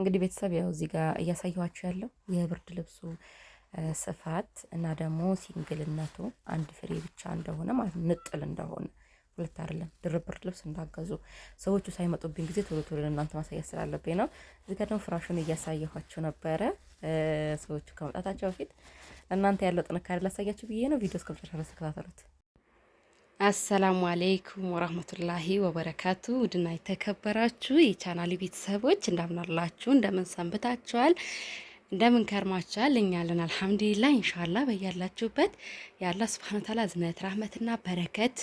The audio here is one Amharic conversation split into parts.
እንግዲህ ቤተሰብ ያው እዚህ ጋር እያሳየኋችሁ ያለው የብርድ ልብሱ ስፋት እና ደግሞ ሲንግልነቱ አንድ ፍሬ ብቻ እንደሆነ ማለት ነው። ንጥል እንደሆነ ሁለት አይደለም። ድርብ ብርድ ልብስ እንዳገዙ ሰዎቹ ሳይመጡብኝ ጊዜ ቶሎ ቶሎ ለእናንተ ማሳየት ስላለብኝ ነው። እዚህ ጋር ደግሞ ፍራሹን እያሳየኋችሁ ነበረ። ሰዎቹ ከመጣታቸው በፊት እናንተ ያለው ጥንካሬ ላሳያችሁ ብዬ ነው። ቪዲዮ እስከ መጨረሻ ድረስ ተከታተሉት። አሰላሙ አለይኩም ወራህመቱላሂ ወበረካቱ። ውድና የተከበራችሁ የቻናሌ ቤተሰቦች እንደምናላችሁ፣ እንደምን ሰንብታችኋል? እንደምን ከርማችኋል? እኛ አለን አልሐምዱሊላህ። ኢንሻአላህ በያላችሁበት የአላህ ሱብሃነሁ ወተዓላ እዝነት ረህመትና በረከት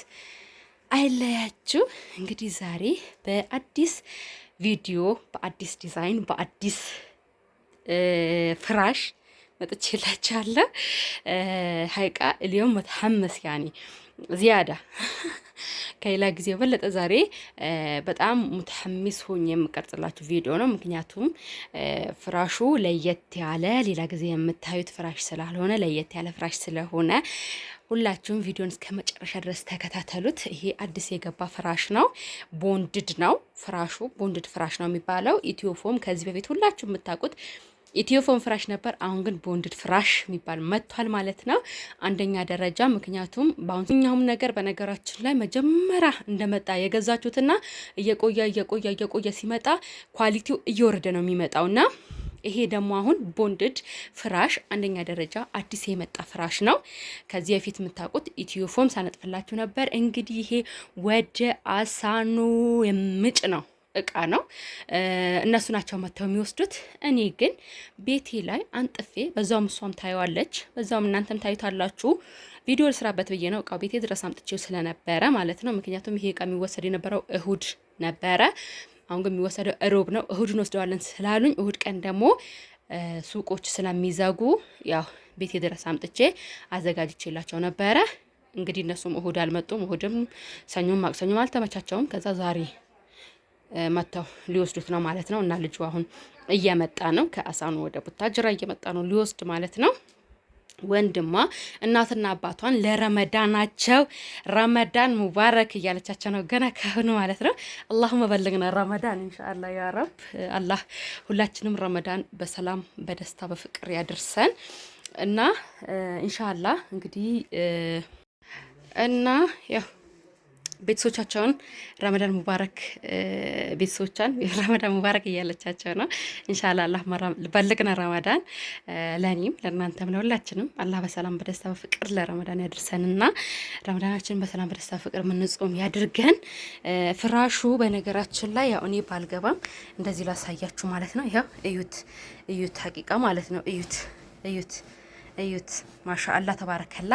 አይለያችሁ። እንግዲህ ዛሬ በአዲስ ቪዲዮ፣ በአዲስ ዲዛይን፣ በአዲስ ፍራሽ መጥቼላችኋለሁ። ሀይቃ اليوم متحمس يعني زيادة ከሌላ ጊዜ በለጠ ዛሬ በጣም ሙተሐሚስ ሆኜ የምቀርጽላችሁ ቪዲዮ ነው። ምክንያቱም ፍራሹ ለየት ያለ ሌላ ጊዜ የምታዩት ፍራሽ ስላልሆነ ለየት ያለ ፍራሽ ስለሆነ ሁላችሁም ቪዲዮን እስከ መጨረሻ ድረስ ተከታተሉት። ይሄ አዲስ የገባ ፍራሽ ነው። ቦንድድ ነው ፍራሹ። ቦንድድ ፍራሽ ነው የሚባለው። ኢትዮፎም ከዚህ በፊት ሁላችሁ የምታውቁት ኢትዮፎም ፍራሽ ነበር። አሁን ግን ቦንድድ ፍራሽ የሚባል መጥቷል ማለት ነው። አንደኛ ደረጃ ምክንያቱም በአሁንኛውም ነገር በነገራችን ላይ መጀመሪያ እንደመጣ የገዛችሁትና እየቆየ ሲመጣ ኳሊቲው እየወረደ ነው የሚመጣውና ይሄ ደግሞ አሁን ቦንድድ ፍራሽ አንደኛ ደረጃ አዲስ የመጣ ፍራሽ ነው። ከዚህ በፊት የምታውቁት ኢትዮፎም ሳነጥፍላችሁ ነበር። እንግዲህ ይሄ ወደ አሳኑ የምጭ ነው እቃ ነው። እነሱ ናቸው መተው የሚወስዱት። እኔ ግን ቤቴ ላይ አንጥፌ በዛውም እሷም ታየዋለች፣ በዛውም እናንተም ታዩታላችሁ። ቪዲዮ ልስራበት ብዬ ነው እቃው ቤቴ ድረስ አምጥቼው ስለነበረ ማለት ነው። ምክንያቱም ይሄ እቃ የሚወሰድ የነበረው እሁድ ነበረ። አሁን ግን የሚወሰደው እሮብ ነው። እሁድን ወስደዋለን ስላሉኝ እሁድ ቀን ደግሞ ሱቆች ስለሚዘጉ ያው ቤቴ ድረስ አምጥቼ አዘጋጅቼላቸው ነበረ። እንግዲህ እነሱም እሁድ አልመጡም። እሁድም ሰኞም ማክሰኞም አልተመቻቸውም። ከዛ ዛሬ መተው ሊወስዱት ነው ማለት ነው። እና ልጁ አሁን እየመጣ ነው ከአሳኑ ወደ ቡታጅራ እየመጣ ነው ሊወስድ ማለት ነው። ወንድሟ እናትና አባቷን ለረመዳናቸው ረመዳን ሙባረክ እያለቻቸው ነው ገና ካሁኑ ማለት ነው። አላሁመ በልግና ረመዳን ኢንሻአላህ ያ ረብ። አላህ ሁላችንም ረመዳን በሰላም በደስታ በፍቅር ያድርሰን እና ኢንሻአላህ እንግዲህ እና ያው ቤተሰቦቻቸውን ረመዳን ሙባረክ ቤተሰቦቻን ረመዳን ሙባረክ እያለቻቸው ነው። ኢንሻአላህ አላህ በልግና ረመዳን ለኔም ለእናንተም ለሁላችንም አላህ በሰላም በደስታ በፍቅር ለረመዳን ያድርሰንና ረመዳናችንን በሰላም በደስታ በፍቅር ምንጾም ያድርገን። ፍራሹ በነገራችን ላይ ያው እኔ ባልገባም እንደዚህ ላሳያችሁ ማለት ነው። ያው እዩት ሀቂቃ ማለት ነው። እዩት ማሻአላ ተባረከላ።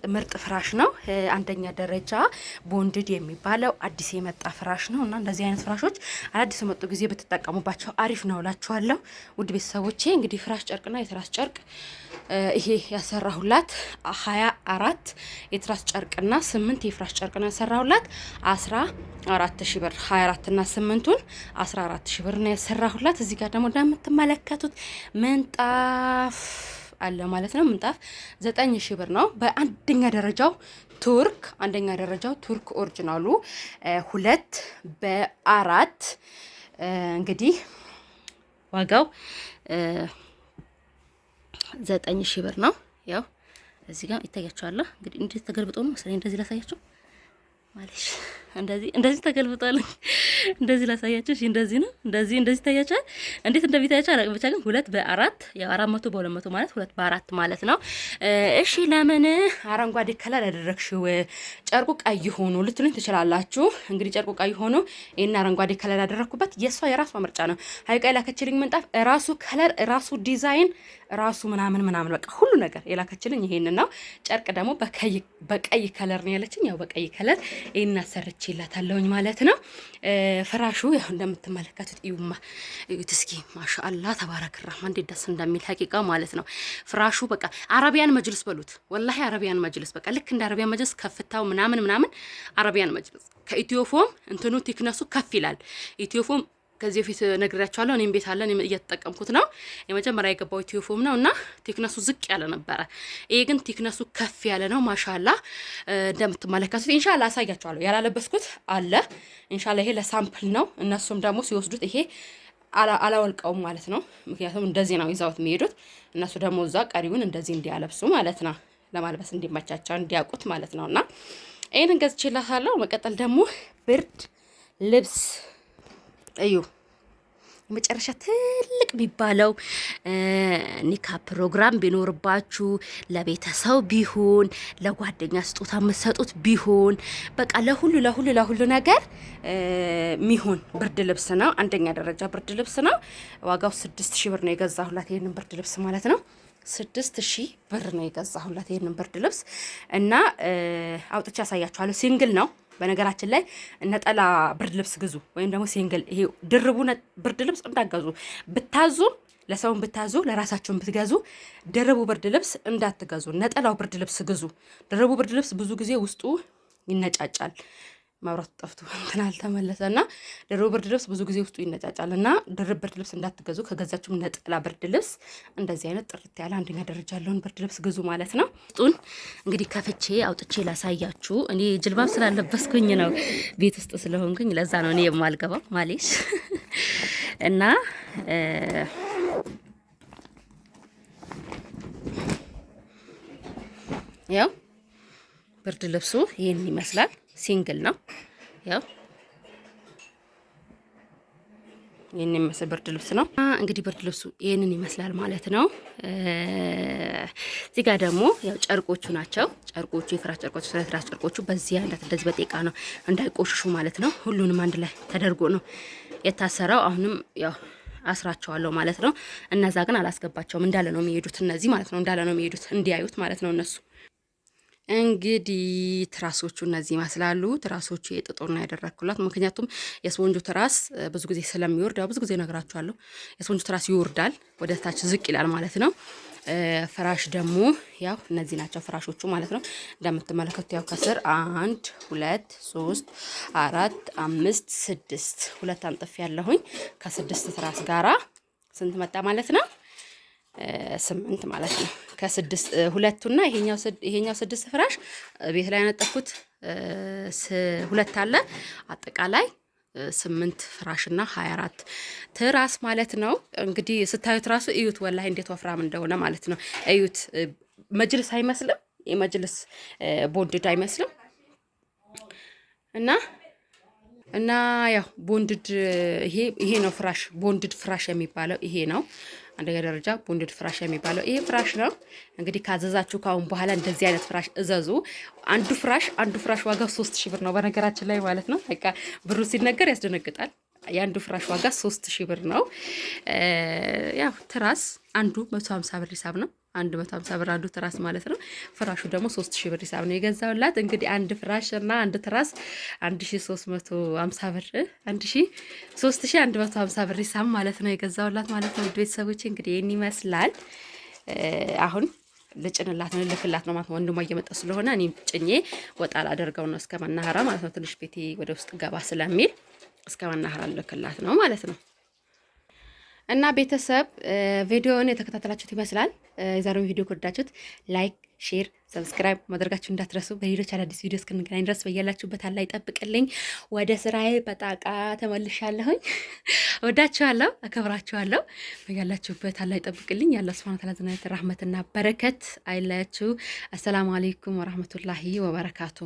ምርጥ ፍራሽ ነው። አንደኛ ደረጃ ቦንድድ የሚባለው አዲስ የመጣ ፍራሽ ነው እና እንደዚህ አይነት ፍራሾች አዲስ የመጡ ጊዜ ብትጠቀሙባቸው አሪፍ ነው እላችኋለሁ። ውድ ቤተሰቦቼ እንግዲህ ፍራሽ ጨርቅና የትራስ ጨርቅ ይሄ ያሰራሁላት 24 የትራስ ጨርቅና 8 የፍራሽ ጨርቅ ነው ያሰራሁላት 14,000 ብር። 24 እና 8ቱን 14,000 ብር ነው ያሰራሁላት። እዚህ ጋር ደግሞ እንደምትመለከቱት ምንጣፍ አለ ማለት ነው። ምንጣፍ 9,000 ብር ነው። በአንደኛ ደረጃው ቱርክ ኦሪጂናሉ 2 በ4 እንግዲህ ዋጋው 9,000 ብር ነው። ያው እዚህ ጋር ይታያችኋል። እንግዲህ እንዴት ተገልብጦ ነው መሰለኝ እንደዚህ ላሳያችሁ ማለሽ እንደዚህ ተገልብጧል። እንደዚህ ላሳያችሁ። እሺ እንደዚህ ነው። እንደዚህ ታያችኋል። እንዴት እንደሚታያችሁ አላውቅም። ብቻ ግን 2 በ4 ያው 400 በ200 ማለት 2 በ4 ማለት ነው። እሺ ለምን አረንጓዴ ከለር ያደረግሽው ጨርቁ ቀይ ሆኖ ልትሉኝ ትችላላችሁ። እንግዲህ ጨርቁ ቀይ ሆኖ ይሄን አረንጓዴ ከለር ያደረኩበት የራሷ ምርጫ ነው። ሀይቃ የላከችልኝ ምንጣፍ ራሱ ከለር ራሱ ዲዛይን ራሱ ምናምን በቃ ሁሉ ነገር የላከችልኝ ይሄንን ነው። ጨርቅ ደግሞ በቀይ ከለር ነው ያለችኝ። ያው በቀይ ከለር ይሄን አሰርቼላታለሁኝ ማለት ነው። ፍራሹ ያው እንደምትመለከቱት እዩት እስኪ ማሻአላ ተባረክ ረህማን እንዴት ደስ እንደሚል ሀቂቃ ማለት ነው። ፍራሹ በቃ አረቢያን መጅልስ በሉት ወላሂ አረቢያን መጅልስ በቃ ልክ እንደ አረቢያን መጅልስ ከፍታው ምናምን አረቢያን መጅልስ ከኢትዮፎም እንትኑ ቲክነሱ ከፍ ይላል። ኢትዮፎም ከዚህ በፊት ነግሬያችኋለሁ። እኔም ቤት አለን እየተጠቀምኩት ነው። የመጀመሪያ የገባው ኢትዮፎም ነው እና ቲክነሱ ዝቅ ያለ ነበረ። ይሄ ግን ቲክነሱ ከፍ ያለ ነው። ማሻአላ እንደምትመለከቱት ኢንሻአላ አሳያችኋለሁ። ያላለበስኩት አለ ኢንሻአላ። ይሄ ለሳምፕል ነው። እነሱም ደግሞ ሲወስዱት ይሄ አላወልቀውም ማለት ነው። ምክንያቱም እንደዚህ ነው ይዘውት የሚሄዱት እነሱ ደግሞ እዛ ቀሪውን እንደዚህ እንዲያለብሱ ማለት ነው። ለማልበስ እንዲመቻቸው እንዲያውቁት ማለት ነው። እና ይሄንን ገዝቼላታለሁ። መቀጠል ደግሞ ብርድ ልብስ እዩ። መጨረሻ ትልቅ ቢባለው ኒካ ፕሮግራም ቢኖርባችሁ ለቤተሰብ ቢሆን ለጓደኛ ስጦታ የምትሰጡት ቢሆን በቃ ለሁሉ ነገር ሚሆን ብርድ ልብስ ነው። አንደኛ ደረጃ ብርድ ልብስ ነው። ዋጋው 6000 ብር ነው የገዛሁላት ይሄንን ብርድ ልብስ ማለት ነው። 6000 ብር ነው የገዛሁላት ይሄንን ብርድ ልብስ እና አውጥቼ ያሳያችኋለሁ። ሲንግል ነው በነገራችን ላይ ነጠላ ብርድ ልብስ ግዙ፣ ወይም ደግሞ ሲንግል ይሄ ድርቡ ብርድ ልብስ እንዳትገዙ። ብታዙም ለሰውን ብታዙ ለራሳችሁን ብትገዙ ድርቡ ብርድ ልብስ እንዳትገዙ፣ ነጠላው ብርድ ልብስ ግዙ። ድርቡ ብርድ ልብስ ብዙ ጊዜ ውስጡ ይነጫጫል። መብራቱ ጠፍቶ እንትን አልተመለሰና ድርብ ብርድ ልብስ ብዙ ጊዜ ውስጡ ይነጫጫል እና ድርብ ብርድ ልብስ እንዳትገዙ። ከገዛችሁም ነጠላ ብርድ ልብስ እንደዚህ አይነት ጥርት ያለ አንደኛ ደረጃ ያለውን ብርድ ልብስ ግዙ ማለት ነው። ውስጡን እንግዲህ ከፍቼ አውጥቼ ላሳያችሁ። እኔ ጅልባብ ስላለበስኩኝ ነው ቤት ውስጥ ስለሆንኩኝ ለዛ ነው እኔ የማልገባው ማሌሽ እና ያው ብርድ ልብሱ ይሄን ይመስላል። ሲንግል ነው። ያው ይሄን የሚመስል ብርድ ልብስ ነው። እንግዲህ ብርድ ልብሱ ይሄንን ይመስላል ማለት ነው። እዚህ ጋር ደግሞ ያው ጨርቆቹ ናቸው። ጨርቆቹ የፍራሽ ጨርቆቹ፣ ስለፍራሽ ጨርቆቹ በዚህ አይነት እንደዚህ በጤቃ ነው እንዳይቆሽሹ ማለት ነው። ሁሉንም አንድ ላይ ተደርጎ ነው የታሰረው። አሁንም ያው አስራቸዋለሁ ማለት ነው። እነዛ ግን አላስገባቸውም። እንዳለ ነው የሚሄዱት እነዚህ ማለት ነው። እንዳለ ነው የሚሄዱት እንዲያዩት ማለት ነው እነሱ እንግዲህ ትራሶቹ እነዚህ ይመስላሉ። ትራሶቹ የጥጦር ነው ያደረኩላት። ምክንያቱም የስፖንጁ ትራስ ብዙ ጊዜ ስለሚወርድ ያው ብዙ ጊዜ እነግራችኋለሁ። የስፖንጁ ትራስ ይወርዳል፣ ወደ ታች ዝቅ ይላል ማለት ነው። ፍራሽ ደግሞ ያው እነዚህ ናቸው ፍራሾቹ ማለት ነው። እንደምትመለከቱት ያው ከስር 1 2 3 4 5 6 ሁለት አንጥፍ ያለሁኝ ከ6 ትራስ ጋራ ስንት መጣ ማለት ነው? 8 ማለት ነው። ከ6 ሁለቱና ይሄኛው 6 ፍራሽ ቤት ላይ ያነጠፍኩት 2 አለ። አጠቃላይ 8 ፍራሽና 24 ትራስ ማለት ነው። እንግዲህ ስታዩት ራሱ እዩት፣ ወላሂ እንዴት ወፍራም እንደሆነ ማለት ነው። እዩት፣ መጅልስ አይመስልም? የመጅልስ ቦንድድ አይመስልም? እና ያው ቦንድድ ይሄ ነው ፍራሽ፣ ቦንድድ ፍራሽ የሚባለው ይሄ ነው። አንደኛ ደረጃ ቦንድድ ፍራሽ የሚባለው ይሄ ፍራሽ ነው። እንግዲህ ካዘዛችሁ ካሁን በኋላ እንደዚህ አይነት ፍራሽ እዘዙ። አንዱ ፍራሽ ዋጋው 3000 ብር ነው በነገራችን ላይ ማለት ነው። በቃ ብሩ ሲነገር ያስደነግጣል። የአንዱ ፍራሽ ዋጋ 3000 ብር ነው። ያው ትራስ አንዱ 150 ብር ሂሳብ ነው። 150 ብር አንዱ ትራስ ማለት ነው። ፍራሹ ደግሞ 3000 ብር ሂሳብ ነው የገዛውላት። እንግዲህ አንድ ፍራሽ እና አንድ ትራስ 1350 ብር 3150 ብር ሂሳብ ማለት ነው የገዛውላት ማለት ነው። ቤተሰቦቼ እንግዲህ ይህን ይመስላል። አሁን ልጭንላት ነው ልክላት ነው ማለት ነው። ወንድሟ እየመጣ ስለሆነ እኔም ጭኜ ወጣ ላደርገው ነው እስከ መናኸራ ማለት ነው። ትንሽ ቤቴ ወደ ውስጥ ገባ ስለሚል እስከ መናኸራ ልክላት ነው ማለት ነው። እና ቤተሰብ ቪዲዮውን የተከታተላችሁት ይመስላል። የዛሬውን ቪዲዮ ከወደዳችሁት ላይክ፣ ሼር፣ ሰብስክራይብ ማድረጋችሁ እንዳትረሱ። በሌሎች አዳዲስ ቪዲዮ እስክንገናኝ ድረስ በያላችሁበት አላህ ይጠብቅልኝ። ወደ ስራዬ በጣቃ ተመልሻለሁኝ። ወዳችኋለሁ፣ አከብራችኋለሁ። በያላችሁበት አላህ ይጠብቅልኝ። ያላህ ሱብሃነሁ ወተዓላ ዘናት ረህመትና በረከት አይለያችሁ። አሰላሙ አለይኩም ወራህመቱላሂ ወበረካቱ።